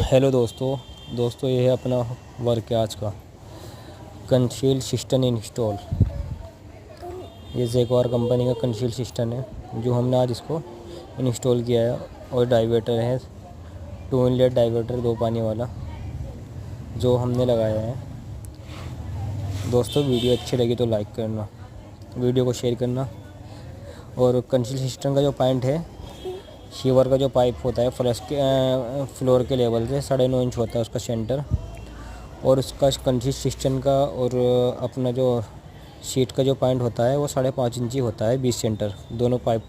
Hello दोस्तों ये है अपना वर्क है आज का कंसील सिस्टम इंस्टॉल। ये जैगवार कंपनी का कंसील सिस्टम है जो हमने आज इसको इंस्टॉल किया है। और डाइवर्टर है 2 इनलेट डाइवर्टर 2 पानी वाला जो हमने लगाया है। दोस्तों वीडियो अच्छी लगी तो लाइक करना, वीडियो को शेयर करना। और कंसील सिस्टम का जो पॉइंट है, शीवर का जो पाइप होता है फ्लोर के लेवल से 9.5 इंच होता है उसका सेंटर। और उसका कंसील सिस्टम का और अपना जो सीट का जो पॉइंट होता है वो 5.5 इंची होता है 20 सेंटर दोनों पाइप